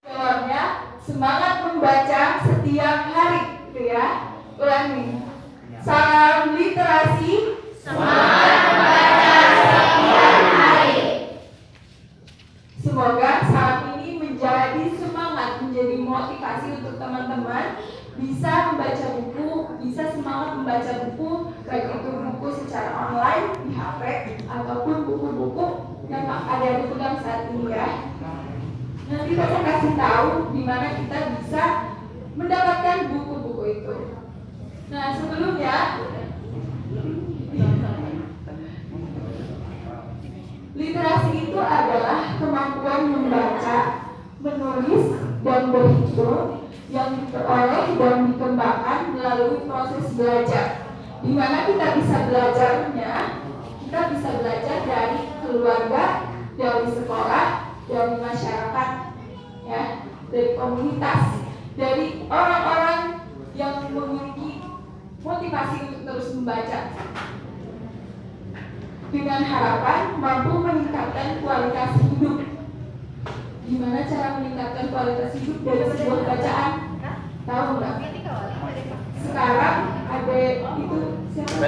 Jawabnya semangat membaca setiap hari, gitu ya. Ulangi. Salam literasi. Semangat membaca setiap hari. Semoga saat ini menjadi semangat, menjadi motivasi untuk teman-teman bisa membaca buku, bisa semangat membaca buku, baik itu buku secara online di HP ataupun buku-buku yang ada di pegang saat ini ya. Nanti saya kasih tahu di mana kita bisa mendapatkan buku-buku itu. Nah, sebelumnya literasi itu adalah kemampuan membaca, menulis, dan berhitung yang diperoleh dan dikembangkan melalui proses belajar. Di mana kita bisa belajarnya, kita bisa belajar dari keluarga, dari sekolah, dari masyarakat, ya, dari komunitas, dari orang-orang yang memiliki motivasi untuk terus membaca, dengan harapan mampu meningkatkan kualitas hidup. Gimana cara meningkatkan kualitas hidup dari sebuah bacaan? Tahu nggak? Sekarang ada itu siapa?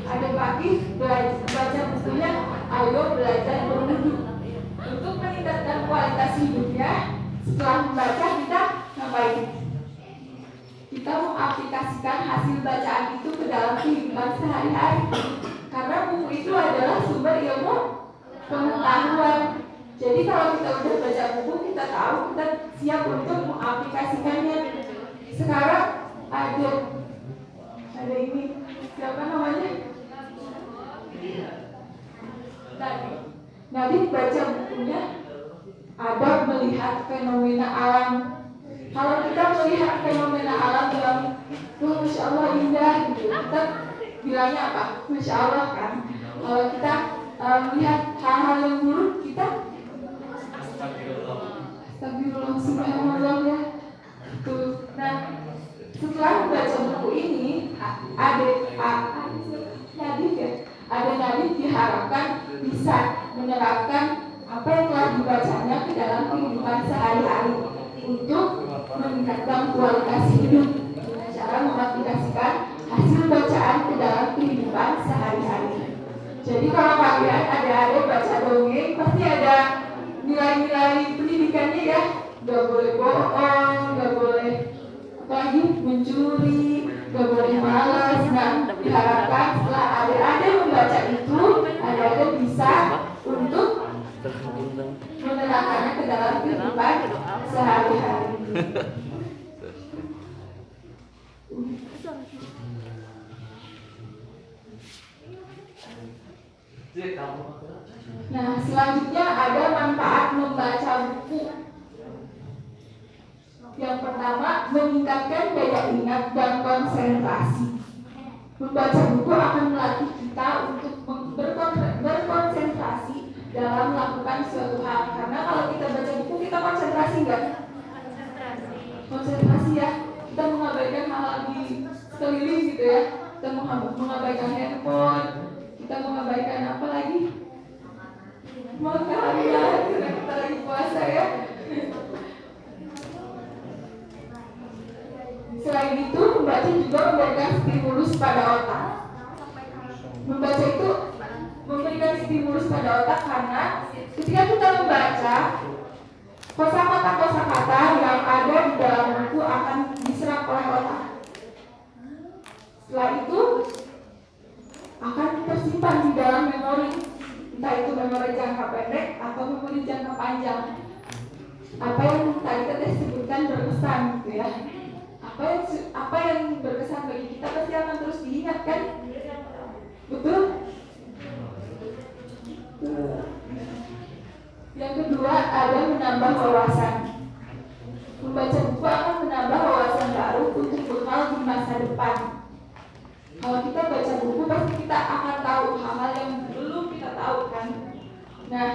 Ada Pakis baca bukunya Ayo Belajar Berwudu. Untuk meningkatkan kualitas hidupnya, setelah membaca kita ngapain? Kita mengaplikasikan hasil bacaan itu ke dalam kehidupan sehari-hari. Karena buku itu adalah sumber ilmu pengetahuan. Jadi kalau kita udah baca buku, kita tahu, kita siap untuk mengaplikasikannya. Sekarang ada ini, siapa namanya? Nadine baca bukunya ada melihat fenomena alam. Kalau kita melihat fenomena alam yang Masya Allah indah gitu, kita bilangnya apa? Masya Allah kan. Kalau kita melihat hal-hal yang buruk, kita Astagfirullah, subhanallah ya. Tuh. Nah, setelah membaca buku ini, ada Nadine diharapkan bisa menerapkan apa yang telah dibacanya ke dalam kehidupan sehari-hari untuk meningkatkan kualitas hidup dengan cara mengaplikasikan hasil bacaan ke dalam kehidupan sehari-hari. Jadi kalau kalian ada baca dongeng, pasti ada nilai-nilai pendidikannya ya. Gak boleh bohong, gak boleh apalagi mencuri, gak boleh malas. Nah, diharapkan setelah adik-adik membaca itu, adik-adik bisa untuk menerapkannya ke dalam kehidupan sehari-hari. Nah, selanjutnya ada manfaat membaca buku. Yang pertama, meningkatkan daya ingat dan konsentrasi. Membaca buku akan melatih kita untuk berkonsentrasi dalam melakukan suatu hal. Karena kalau kita baca buku, kita konsentrasi nggak? Konsentrasi ya. Kita mengabaikan hal-hal di sekeliling gitu ya. Kita mengabaikan handphone. Kita mengabaikan apa lagi? Makan ya, karena kita lagi puasa ya. Selain itu, membaca juga memberikan stimulus pada otak. Membaca itu memberikan stimulus pada otak karena ketika kita membaca, kosakata-kosakata yang ada di dalam buku akan diserap oleh otak. Setelah itu akan tersimpan di dalam memori, entah itu memori jangka pendek atau memori jangka panjang. Apa yang tadi kita sebutkan berkesan gitu ya. Apa yang berkesan bagi kita pasti akan terus diingat kan? Betul? Yang kedua ada menambah wawasan. Membaca buku akan menambah wawasan baru untuk bekal di masa depan. Kalau kita baca buku pasti kita akan tahu hal-hal yang belum kita tahu kan. Nah,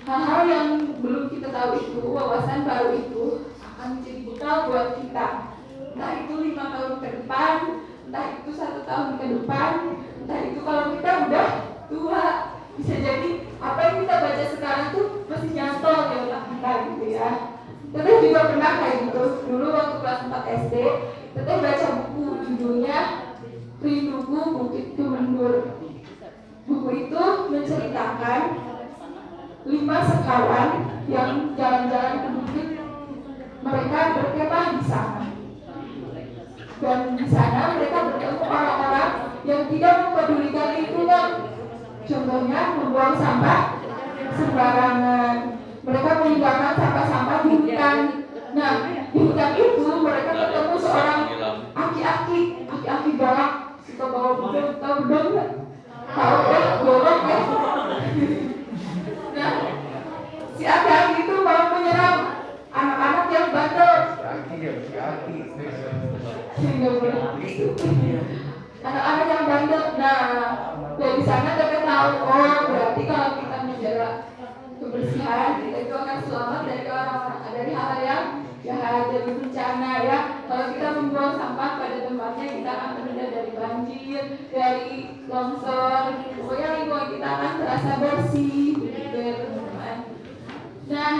hal-hal yang belum kita tahu itu, wawasan baru itu akan menjadi bekal buat kita. Entah itu 5 tahun ke depan, entah itu 1 tahun ke depan, entah itu kalau kita udah tua. Bisa jadi apa yang kita baca sekarang tuh masih nyantol di otak kita gitu ya. pernah kayak gitu. Dulu waktu kelas 4 SD, kita baca buku judulnya Rinduku Bukit Tumenggur. Buku itu menceritakan 5 sekawan yang jalan-jalan ke bukit. Mereka berkemah di sana. Dan di sana mereka bertemu orang-orang yang tidak mempedulikan lingkungan. Contohnya membuang sampah sembarangan. Mereka meninggalkan sampah-sampah di hutan. Nah, di hutan itu mereka ketemu seorang aki-aki galak, suka bawa bedong, tahu bedong nggak? Tahu golok ya. Nah, si aki-aki itu mau menyerang anak-anak yang bandel. Anak-anak yang bandel. Nah, dari sana kita tahu, oh berarti kalau kita menjaga kebersihan, kita itu akan selamat dari orang-orang, dari hal yang jahat, dari bencana ya. Kalau kita membuang sampah pada tempatnya, kita akan terhindar dari banjir, dari longsor. Pokoknya lingkungan kita akan terasa bersih, begitu ya teman-teman. Nah,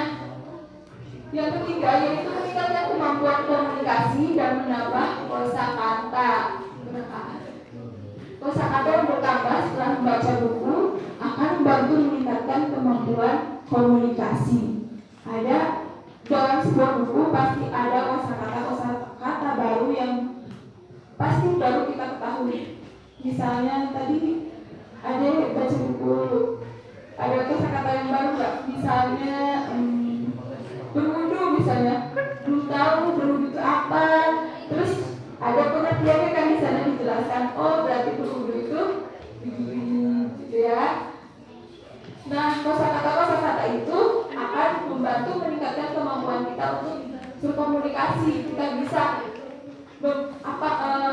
yang ketiga yaitu meningkatkan kemampuan komunikasi dan menambah kosakata. Kosakata yang bertambah setelah membaca buku akan membantu meningkatkan kemampuan komunikasi. Ada dalam sebuah buku pasti ada kosakata baru yang pasti baru kita ketahui. Misalnya tadi ada baca buku, ada kosakata yang baru nggak? Misalnya berwudu misalnya, belum tahu berwudu itu apa. Terus ada pengertiannya kan di sana dijelaskan. Oh berarti berwudu itu gitu ya. Nah, kosakata itu akan membantu meningkatkan kemampuan kita untuk berkomunikasi. Kita bisa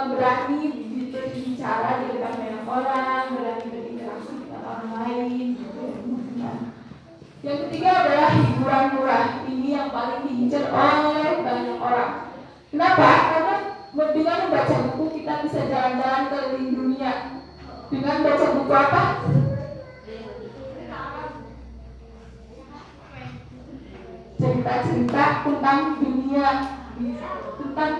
berani berbicara di depan banyak orang, berani berinteraksi dengan orang lain. Nah, yang ketiga adalah hiburan murah. Ini yang paling diincar oleh banyak orang. Kenapa? Karena dengan membaca buku kita bisa jalan-jalan keliling dunia. Dengan baca buku apa? Cerita-cerita tentang dunia, tentang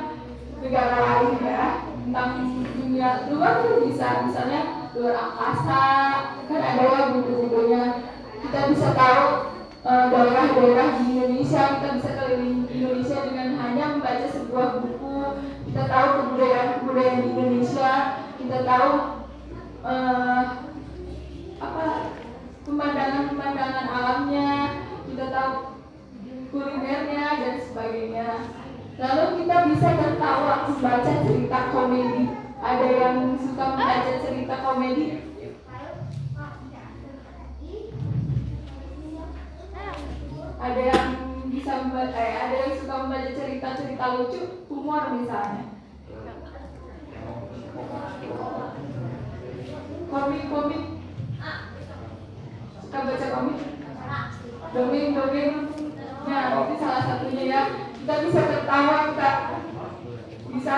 negara lain ya, tentang dunia luar tuh bisa, misalnya luar angkasa, kan ada ya buku-bukunya. Kita bisa tahu daerah-daerah di Indonesia, kita bisa keliling Indonesia dengan hanya membaca sebuah buku. Kita tahu kebudayaan di Indonesia, kita tahu pemandangan alamnya, kita tahu kulinernya dan sebagainya. Lalu kita bisa tertawa membaca cerita komedi. Ada yang suka membaca cerita komedi? Ada yang bisa membaca, ada yang suka membaca cerita-cerita lucu, humor misalnya. Komik. Suka baca komik? Dongeng. Nah, itu salah satunya ya. Kita bisa tertawa, kita bisa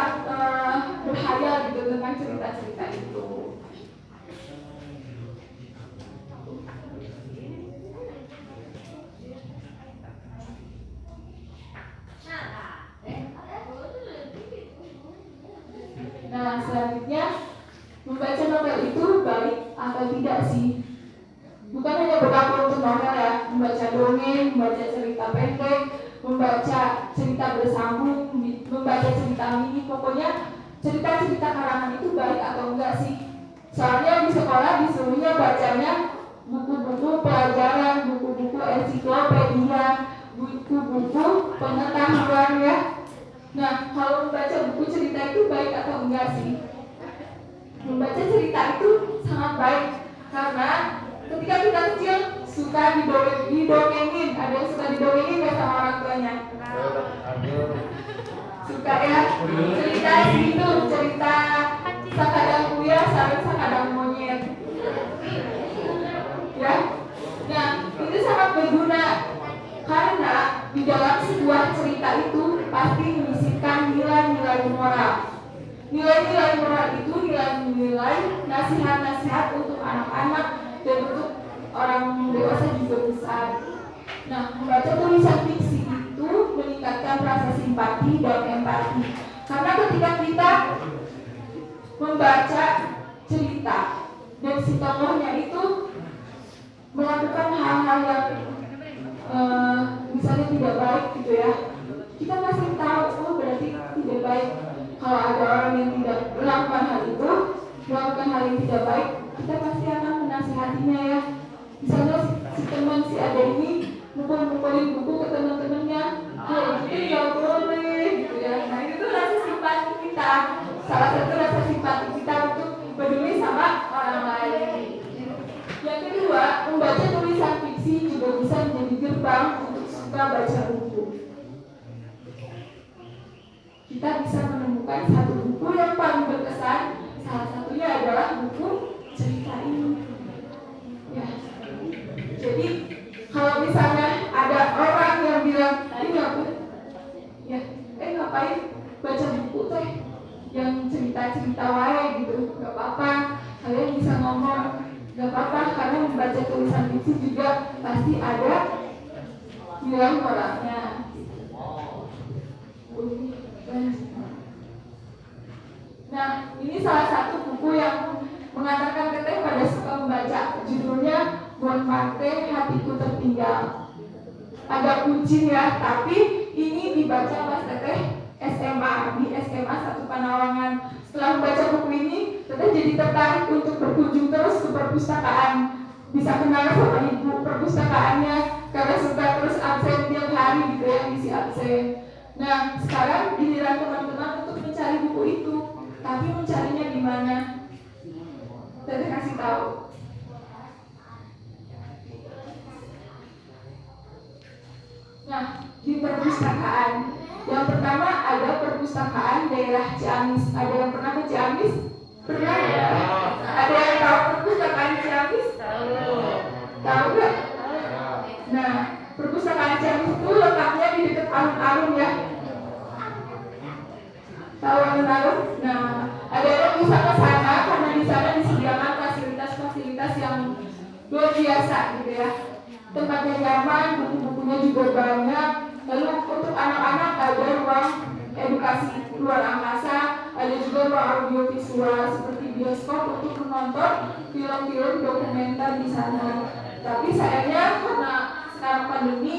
berhayal gitu tentang cerita-cerita itu. Nah, selanjutnya membaca novel itu baik atau tidak sih? Bukan hanya berlaku untuk novel ya, membaca dongeng, membaca cerita pendek, membaca cerita bersambung, membaca cerita mini, pokoknya cerita-cerita karangan itu baik atau enggak sih? Soalnya di sekolah disuruhnya bacanya buku-buku pelajaran, buku-buku ensiklopedia, buku-buku pengetahuan ya. Nah, kalau membaca buku cerita itu baik atau enggak sih? Membaca cerita itu sangat baik karena ketika kita kecil suka didongengin. Ada yang suka didongengin nggak sama orang tuanya? Suka ya? Cerita itu, cerita Sakadang Kuya, Sakadang Monyet. Ya? Nah, itu sangat berguna karena di dalam sebuah cerita itu pasti menyisipkan nilai-nilai moral. Nilai-nilai moral itu nilai-nilai nasihat-nasihat untuk anak-anak dan untuk orang dewasa juga besar. Nah, membaca tulisan fiksi itu meningkatkan rasa simpati dan empati. Karena ketika kita membaca cerita dan si tokohnya itu melakukan hal-hal yang misalnya tidak baik gitu ya, kita pasti tahu, oh berarti tidak baik. Kalau ada orang yang tidak melakukan hal itu, melakukan hal yang tidak baik, kita pasti akan menasihatinya ya. Misalnya si teman si ada ini mukul-mukulin buku ke teman-temannya, itu nggak boleh gitu ya. Nah itu rasa simpati kita, salah satu rasa simpati kita untuk peduli sama orang lain. Yang kedua, membaca tulisan fiksi juga bisa menjadi gerbang untuk suka baca buku. Kita bisa menemukan satu buku yang paling berkesan, salah satunya adalah buku cerita ini. Ya. Jadi kalau misalnya ada orang yang bilang, ngapain baca buku teh yang cerita-cerita wae gitu, nggak apa-apa, kalian bisa ngomong, nggak apa-apa, karena membaca tulisan fiksi juga pasti ada nilai moralnya. Nah, ini salah satu buku yang mengantarkan Teteh pada suka membaca. Judulnya Bonparte Hatiku Tertinggal. Agak kucing ya, tapi ini dibaca pas Teteh SMA di SMA 1 Panawangan. Setelah membaca buku ini, Teteh jadi tertarik untuk berkunjung terus ke perpustakaan. Bisa kenal sama ibu perpustakaannya karena suka terus absen tiap hari gitu ya, isi absen. Nah, sekarang giliran teman-teman untuk mencari buku itu. Tapi mencarinya di mana? Teteh kasih tahu. Nah, di perpustakaan. Yang pertama ada perpustakaan daerah Ciamis. Ada yang pernah ke Ciamis? Pernah ya? Ada yang tahu perpustakaan Ciamis? Tahu nggak? Nah, perpustakaan Ciamis itu letaknya di dekat alun-alun ya. Tahu alun-alun? Nah, ada yang bisa ke sana karena di sana disediakan fasilitas-fasilitas yang luar biasa gitu ya. Tempatnya nyaman, buku-bukunya juga banyak. Lalu untuk anak-anak ada ruang edukasi luar angkasa, ada juga ruang audiovisual seperti bioskop untuk menonton film-film dokumenter di sana. Tapi sayangnya karena sekarang pandemi,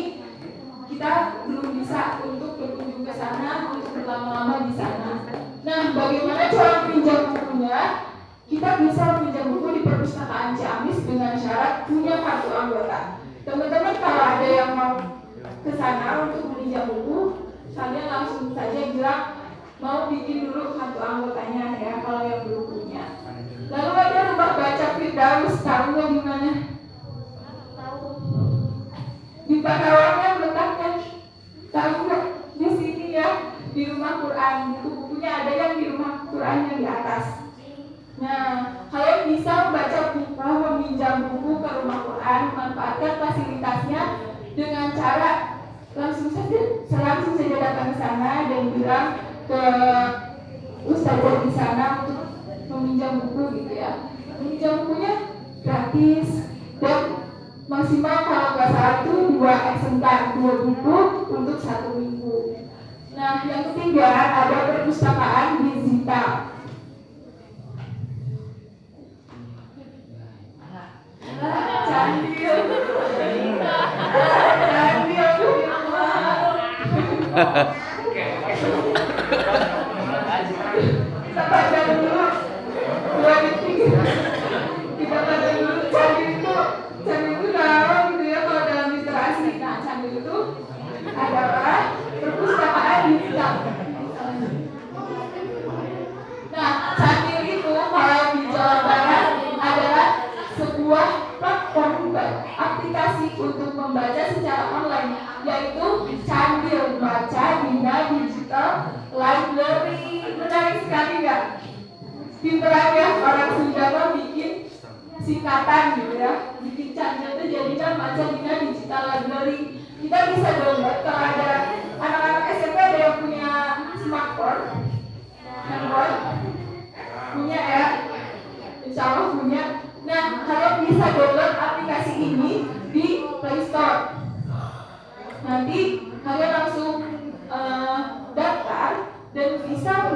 kita belum bisa untuk berkunjung ke sana, untuk berlama-lama di sana. Nah, bagaimana cara pinjam bukunya? Kita bisa pinjam buku di perpustakaan Ciamis dengan syarat punya kartu anggota. Teman-teman kalau ada yang mau ke sana untuk meminjam buku, kalian langsung saja bilang mau bikin dulu kartu anggotanya ya kalau yang belum punya. Lalu ada rumah baca Firdaus, tahu nggak di mana? Di Panawangan letaknya, tahu nggak? Di sini ya, di rumah Quran. Buku-bukunya ada yang di rumah Quran yang di atas. Nah, kalian bisa membaca buku, meminjam buku ke rumah Quran, manfaatkan fasilitasnya dengan cara langsung saja datang ke sana dan bilang ke ustazah di sana untuk meminjam buku gitu ya. Meminjam bukunya gratis dan maksimal kalau nggak salah itu 2 eksemplar, 2 buku untuk 1 minggu. Nah, yang ketiga ada perpustakaan digital. Kita baca dulu 2 detik. Kita baca dulu candi itu dalam gitu ya kalau dalam literasi. Nah, candi itu adalah perpustakaan digital. Nah, candi itu kalau di Jawa Barat adalah sebuah platform aplikasi untuk membaca secara online, yaitu Candil Baca Dina Digital Library. Menarik sekali nggak? Pinteran ya orang Sunda mah bikin singkatan gitu ya, bikin Candil itu jadinya Baca Dina Digital Library. Kita bisa download kalau ada anak-anak SMP ada yang punya smartphone, handphone, punya ya, insya Allah punya. Nah, kalian bisa download aplikasi ini di Play Store. Nanti kalian langsung bisa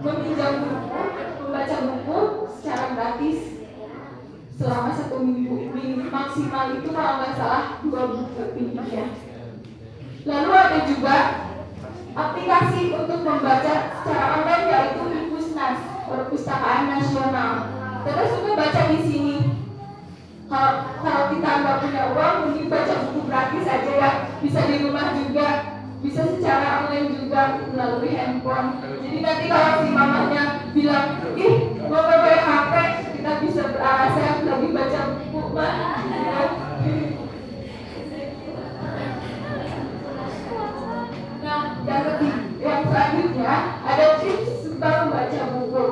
meminjam buku, membaca buku secara gratis selama 1 minggu. Maksimal itu kalau nggak salah 2 buku pinjamnya. Lalu ada juga aplikasi untuk membaca secara online, yaitu Impusnas, Perpustakaan Nasional. Kita suka baca di sini. Kalau kita nggak punya uang, mungkin baca buku gratis aja ya. Bisa di rumah juga, bisa secara online juga melalui handphone. Jadi nanti kalau si mamanya bilang, ih mau pakai HP, kita bisa beralasan lagi baca buku mah. Nah, yang selanjutnya ada tips supaya membaca buku.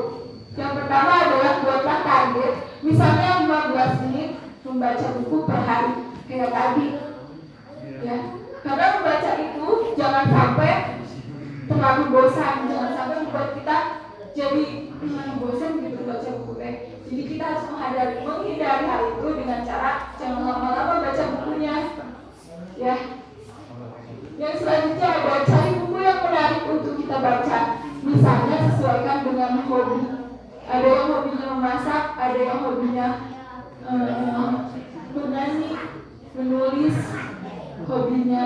Yang pertama adalah buatlah target, misalnya 15 menit membaca buku per hari, kayak tadi. Ya, karena membaca itu jangan sampai terlalu bosan, jangan sampai membuat kita jadi bosan gitu baca buku. Jadi kita harus menghindari hal itu dengan cara jangan lama-lama baca bukunya. Ya. Yang selanjutnya ada cari buku yang menarik untuk kita baca. Misalnya sesuaikan dengan hobi. Ada yang hobinya memasak, ada yang hobinya bernyanyi, menulis, hobinya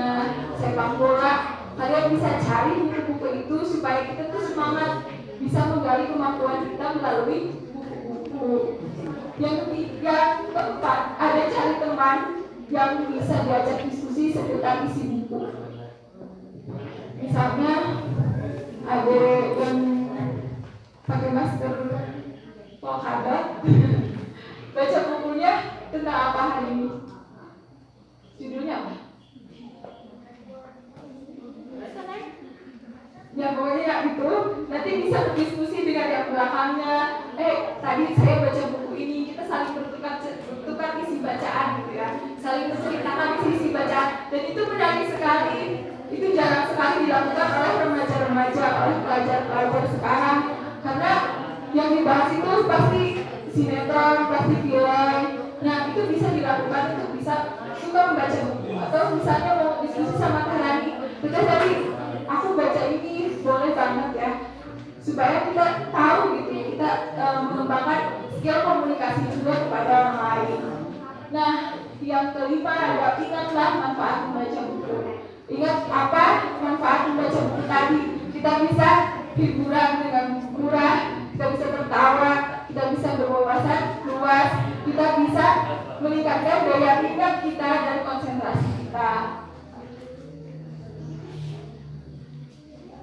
sepak bola. Kalian bisa cari buku-buku itu supaya kita tuh semangat bisa menggali kemampuan kita melalui buku-buku. Yang keempat, ada cari teman yang bisa diajak diskusi seputar isi buku. Misalnya ada yang pakai masker polkadot, baca bukunya tentang apa hari ini? Judulnya apa? Ya pokoknya itu nanti bisa berdiskusi dengan yang belakangnya. Tadi saya baca buku ini, kita saling bertukar isi bacaan gitu ya, saling menceritakan isi bacaan, dan itu menarik sekali. Itu jarang sekali dilakukan oleh remaja-remaja, oleh pelajar-pelajar sekarang, karena yang dibahas itu pasti sinetron, pasti film. Nah itu bisa dilakukan untuk bisa suka membaca buku, atau misalnya mau diskusi sama Karani, kita tadi aku baca ini boleh banget ya, supaya kita tahu gitu, kita mengembangkan skill komunikasi juga kepada orang lain. Nah yang kelima ada ingatlah manfaat membaca buku. Ingat apa manfaat membaca buku tadi? Kita bisa hiburan dengan murah, kita bisa tertawa, kita bisa berwawasan luas, kita bisa meningkatkan daya ingat kita dan konsentrasi kita.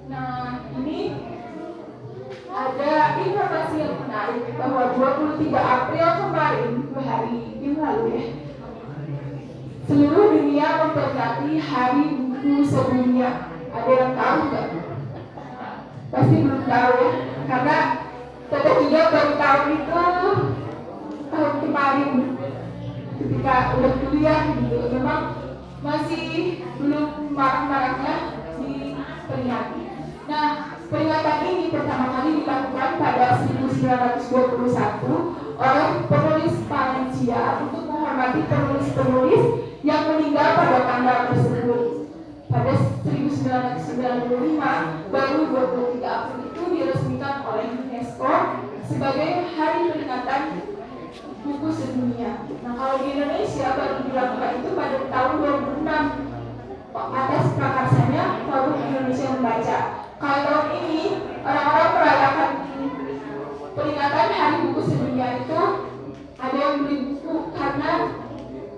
Nah, ini ada informasi yang menarik bahwa 23 April kemarin, 2 hari yang lalu ya, seluruh dunia memperingati Hari Buku Sedunia. Ada yang tahu nggak? Pasti belum tahu ya, karena Teteh juga baru tahu itu tahun kemarin ketika udah kuliah gitu. Memang masih belum marak-maraknya diperingati. Nah, peringatan ini pertama kali dilakukan pada 1921 oleh penulis Valencia untuk menghormati penulis-penulis yang meninggal pada tanggal tersebut. Pada 1995, baru 23 April itu diresmikan oleh UNESCO sebagai Hari Peringatan Buku Sedunia. Nah, kalau di Indonesia baru dilakukan itu pada tahun 2006 atas prakarsanya Forum Indonesia Membaca. Kalau tahun ini orang-orang merayakan peringatan Hari Buku Sedunia itu ada yang beli buku karena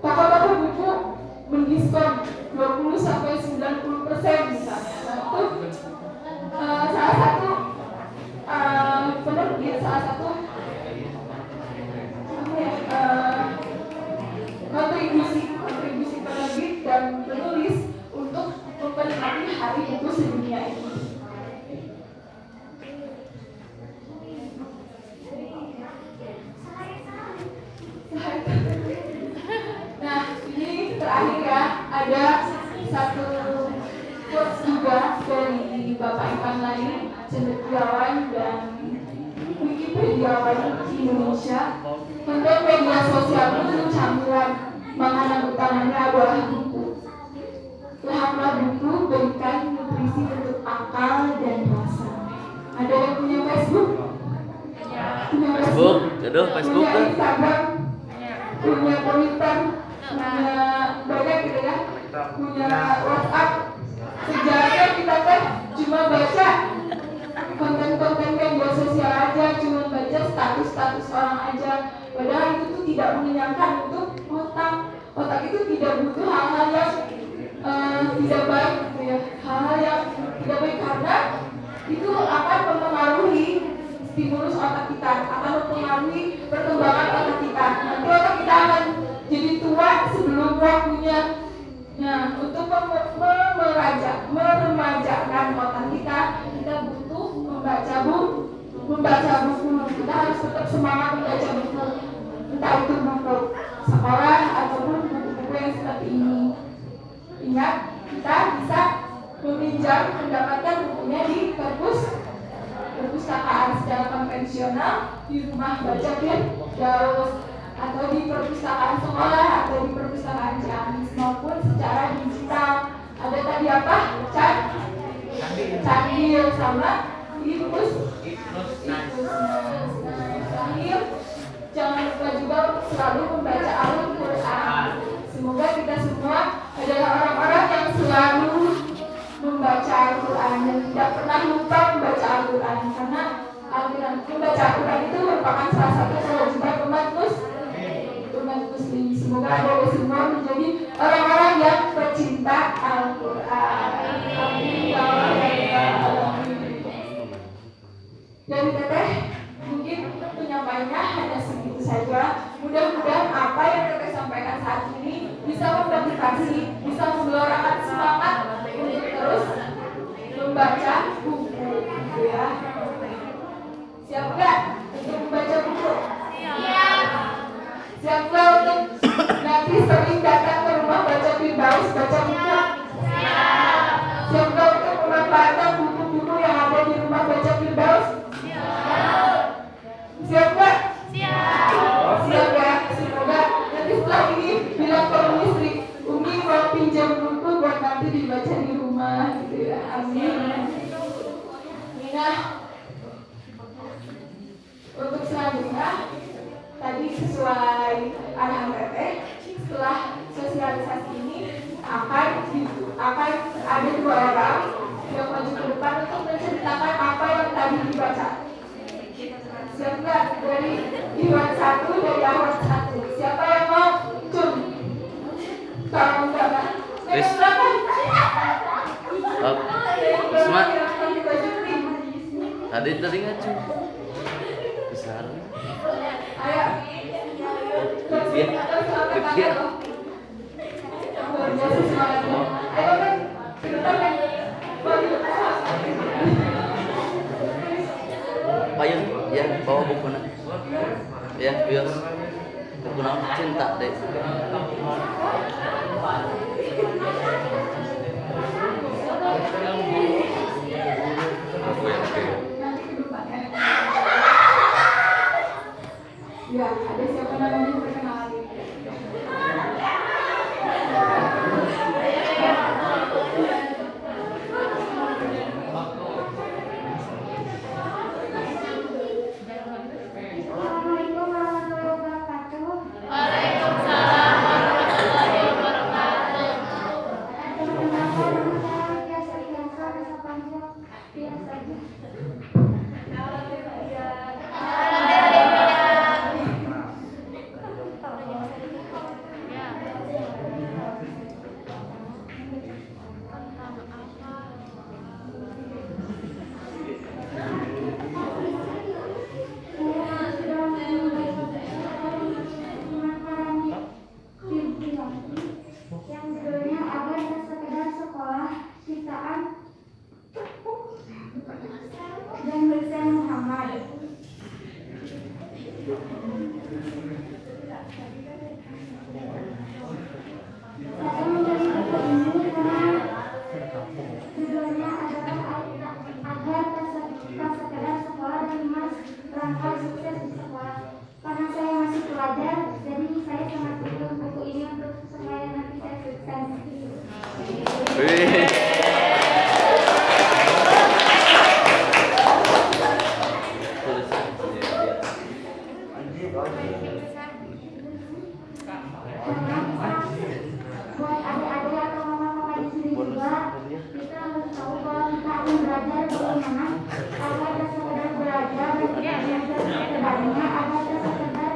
toko-toko buku mendiskon 20-90% misalnya. Nah, itu salah satu penerbit, salah satu kontribusi penerbit dan penulis untuk memperingati Hari Buku Sedunia ini. Nah, ini terakhir ya, ada satu quotes juga dari Bapak Ivan lain, cendekiawan dan Wikipediawan Indonesia. Konten media sosial itu camilan, makanan utamanya adalah buku. Lahaplah buku, berikan nutrisi untuk akal dan rasa. Ada yang punya Facebook? Facebook, aduh Facebook punya tuh. Instagram, punya Twitter, punya banyak gitu ya, punya WhatsApp. Sejarahnya kita kan cuma baca konten-konten media sosial aja, cuma baca status-status orang aja. Padahal itu tuh tidak mengenyangkan untuk otak. Otak itu tidak butuh hal-hal yang tidak baik gitu ya, hal-hal yang tidak baik karena itu akan mempengaruhi stimulus otak kita, akan mempengaruhi perkembangan otak kita. Nanti otak kita akan jadi tua sebelum waktunya. Nah, untuk meremajakan otak kita butuh membaca buku. Kita harus tetap semangat membaca buku, entah itu buku sekolah ataupun buku-buku yang seperti ini. Ingat, kita bisa meminjam, mendapatkan bukunya di perpustakaan secara konvensional, di rumah baca Firdaus, atau di perpustakaan sekolah, atau di perpustakaan Ciamis, maupun secara digital. Ada tadi apa? Candil sama Ibnus. Terakhir, jangan lupa juga selalu membaca Al-Quran. Semoga kita semua adalah orang-orang yang selalu membaca Al-Quran dan tidak pernah lupa membaca Al-Quran, karena membaca Al-Quran itu merupakan salah satu kewajiban umat muslim. Semoga Anda semua menjadi orang-orang yang pecinta Al-Quran. Amin. Dari Teteh mungkin penyampaiannya hanya segitu saja. Mudah-mudahan apa yang Teteh sampaikan saat ini bisa memotivasi, bisa menggelorakan semangat untuk terus membaca buku, gitu ya. Siap nggak untuk membaca buku? Siap. Siap nggak untuk nanti sering datang ke rumah baca Firdaus, baca buku? Siap. Siap nggak untuk memanfaatkan buku-buku yang ada di rumah baca Firdaus? Siap nggak? Siap. Siap ya. Semoga nanti setelah ini bilang ke istri, Umi mau pinjam buku buat nanti dibaca di rumah, gitu ya. Amin. Nah, untuk selanjutnya tadi sesuai arahan Teteh, setelah sosialisasi ini akan ada 2 orang yang maju ke depan untuk menceritakan apa yang tadi dibaca. Siap nggak? Dari Iwan 1, dari Ahmad 1. Siapa yang mau? Cun. Kalau enggak, silakan. Isma. Tadi ngacu. Besar. Ayo. Kecil. Luar biasa semangatnya. Ayo kan, sebentar kan. Payung, ya bawa buku nak. Ya, bios. Buku nama cinta deh. Ya, ada siapa namanya perkenalan? Assalamualaikum warahmatullahi wabarakatuh. Waalaikumsalam warahmatullahi wabarakatuh. Perkenalkan nama saya Biasa Biasa Desa Panjang. Biasa aja. Yang judulnya agar tak sekedar sekolah ciptaan dan Hussein Muhammad. Saya memilih buku ini karena judulnya adalah agar tak sekedar sekolah dan mas rangkai sukses di sekolah. Karena saya masih pelajar, jadi saya sangat butuh buku ini untuk supaya nanti saya sukses. akan belajar bagaimana agar tak sekedar belajar sekedarnya, agar tak sekedar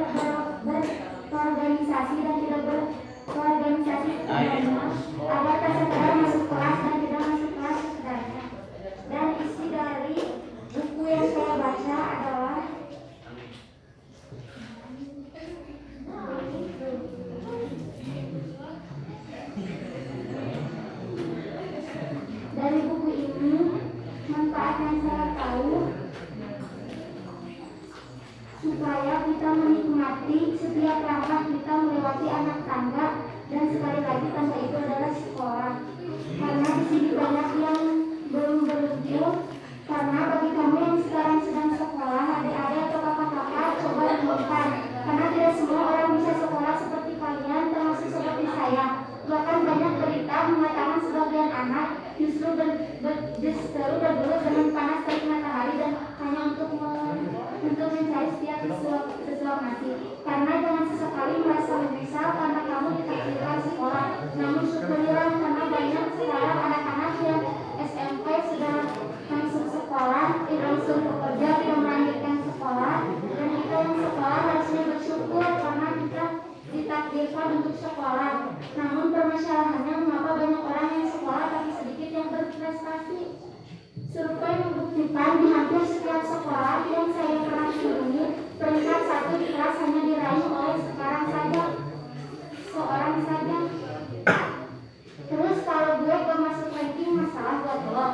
berorganisasi dan tidak berorganisasi sekedarnya, agar tak sekedar masuk kelas dan tidak masuk kelas sekedarnya. Dan isi dari buku yang saya baca adalah dari buku ini manfaat yang saya tahu supaya kita menikmati setiap langkah kita melewati anak tangga, dan sekali lagi tangga itu adalah sekolah. Karena di sini banyak yang belum beruntung. Karena bagi kamu yang sekarang sedang sekolah, adik-adik atau kakak-kakak, coba renungkan. Karena tidak semua orang bisa sekolah seperti kalian, termasuk seperti saya. Bahkan banyak berita mengatakan sebagian anak justru bergelut dengan panas terik matahari dan hanya untuk mencari setiap sesuap nasi. Karena jangan sesekali merasa menyesal karena kamu ditakdirkan sekolah. Namun syukurilah karena banyak sekarang anak-anak yang SMP sudah langsung sekolah, langsung bekerja, tidak melanjutkan sekolah. Dan kita yang sekolah harusnya bersyukur karena kita ditakdirkan untuk sekolah. Namun permasalahannya mengapa banyak orang yang sekolah tapi sedikit yang berprestasi. Survei membuktikan di hampir setiap sekolah yang saya pernah kunjungi, peringkat 1 di kelas hanya diraih oleh seorang saja. Terus kalau gue gak masuk ranking, masalah buat lo.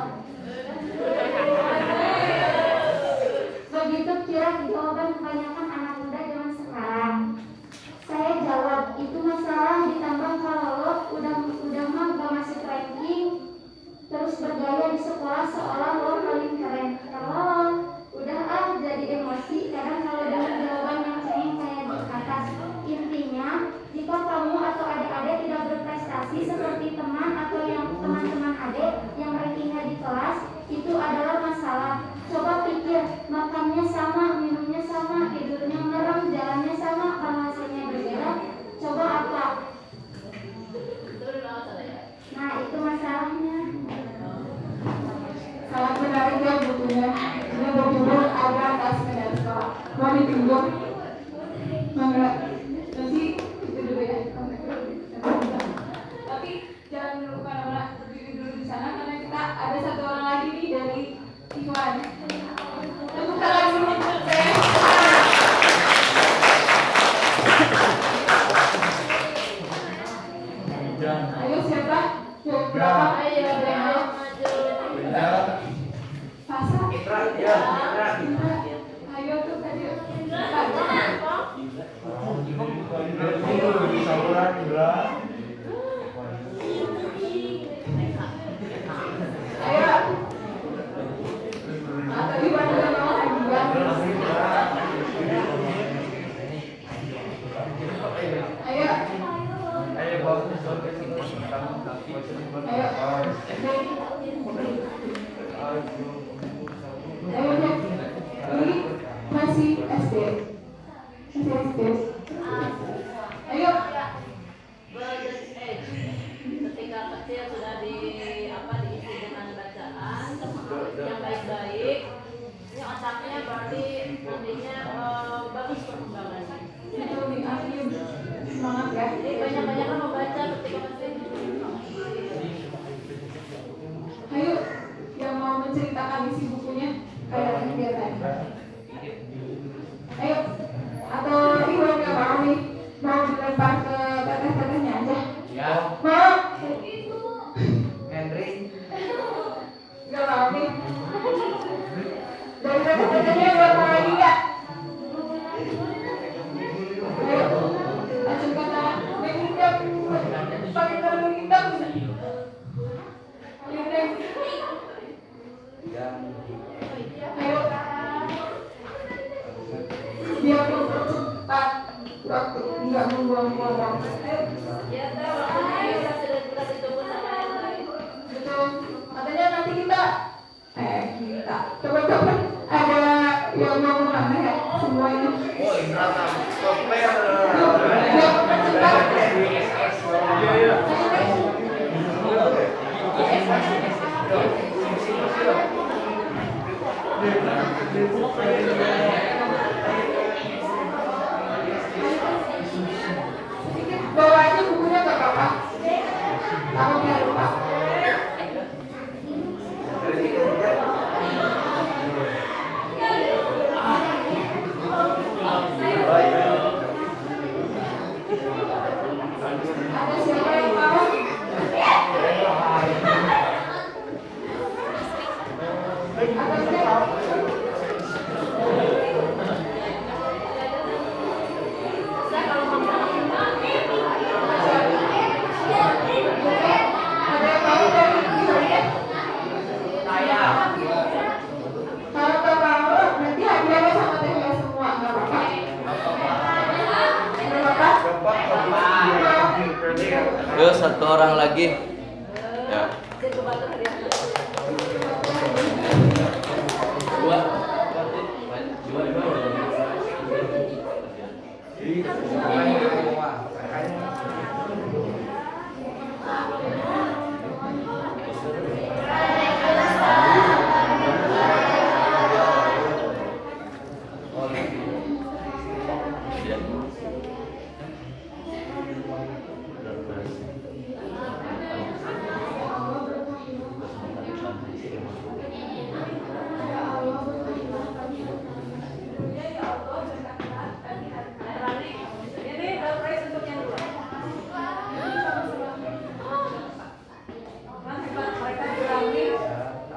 Begitu kira jawaban kebanyakan anak muda zaman sekarang. Saya jawab, itu masalah, ditambah kalau lo udah mah gak masuk ranking, terus bergaya di sekolah seolah lo paling keren. Kalau udah jadi emosi kadang kalau dengar jawaban yang cengeng kayak di atas. Intinya, jika kamu atau adik-adik tidak berprestasi seperti teman atau yang teman-teman adik yang rankingnya di kelas, itu adalah masalah. Coba pikir, makannya sama, minumnya sama, tidurnya merem, jalannya sama, kalau hasilnya berbeda, coba apa? Nah, itu masalahnya. Sangat menarik ya bukunya. Ini berjudul Agar Tak Sekedar Sekolah. Mau ditunjuk? Mangga. Nanti itu dulu ya. Tapi jangan lupa mana berdiri dulu di sana karena kita ada satu orang lagi nih dari Iwan. Tepuk tangan dulu untuk saya. Ayo siapa? Berapa? Ayo. Fasa. Ayo tuh tadi. Ayo. Atau Iwan juga mau hadiah. Ayo. Ini masih SD. Ayo. Ketika kecil sudah diisi dengan bacaan yang baik-baik, ini otaknya berarti nantinya bagus perkembangannya. Itu diambil semangat ya. Jadi banyak-banyak membaca ketika masih. Ayo, yang mau menceritakan isi bukunya kayak dia tadi. Ayo, atau Iwan nggak mau nih, mau dilempar ke teteh-tetehnya aja. Ya. Mau? Henry. Nggak mau nih. Dari teteh-tetehnya buat mau lagi nggak? Ayo, acungkan tangan. Menginjak, pakai tangan menginjak. Ayo deh. Ayo. Biar mempercepat waktu, nggak membuang-buang waktu. Ya tahu, waktunya sudah ditunggu sama yang lain. Betul. Katanya nanti kita coba-coba ada yang mau mengambil ya semuanya. Oh, Indra tak software. Biar mempercepat. Iya. Ayo satu orang lagi. Ya. Dua.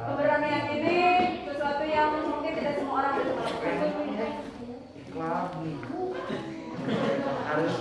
Keberanian ini sesuatu yang mungkin tidak semua orang bisa melakukan. Harus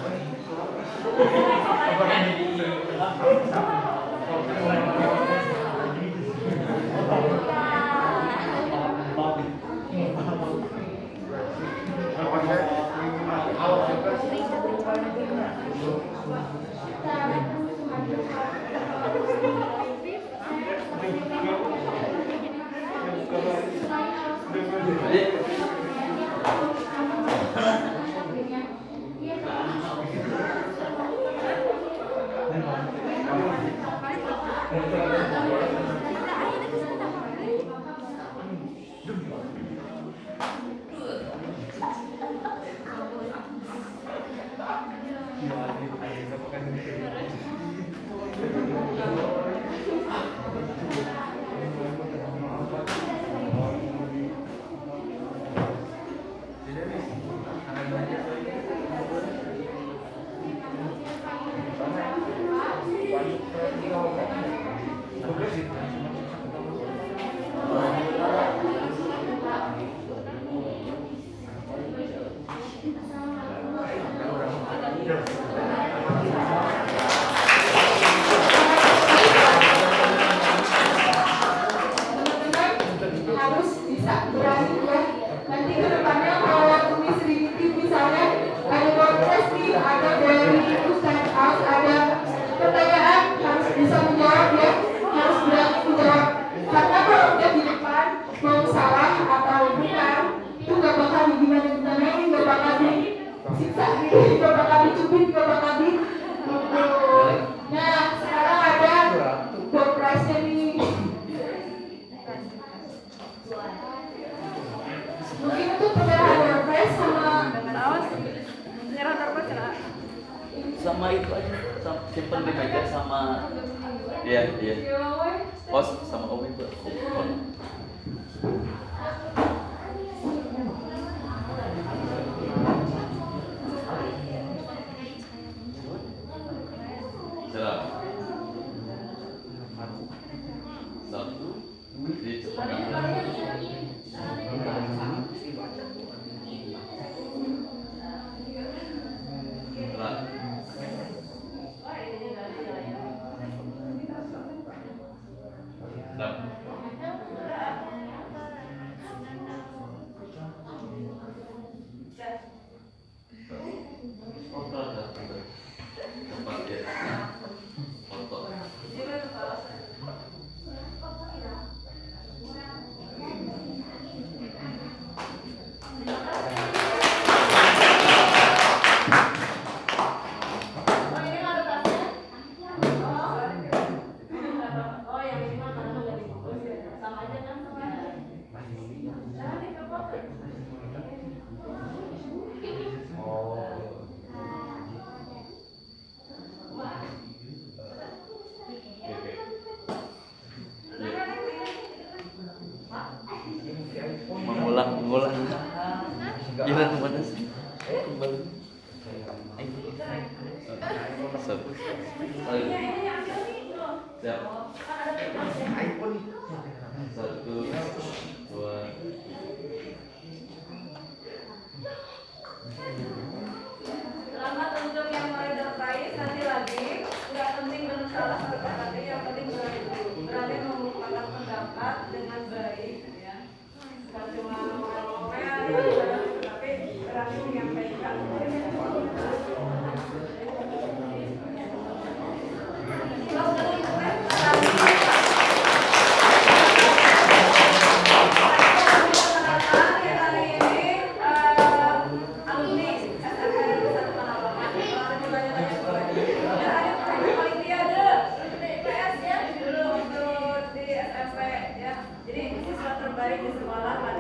harus bisa berani ya. Nanti ke depannya kalau tulis sedikit misalnya ada podcast nih, ada dari Ustaz Aus, ada pertanyaan harus bisa menjawab ya, harus berani menjawab. Karena kalau udah di depan mau salah atau benar itu gak bakal gimana ini, gak bakal disiksa, gak bakal dicubit, gak bakal di. Nah sekarang ada door prize-nya nih. Mungkin itu perbedaan WordPress Sama itu aja, simpen di meja sama iya. Pos sama Om itu. Siap. Satu. Di mengulang gila kemana sih kembali satu siap satu dua Selamat untuk yang rider prize nanti lagi. Nggak penting benar salah tapi yang penting berani mengungkapkan pendapat dengan baik ya. Bukan cuma ngomel-ngomel tapi berani menyampaikan. baik di sekolah pada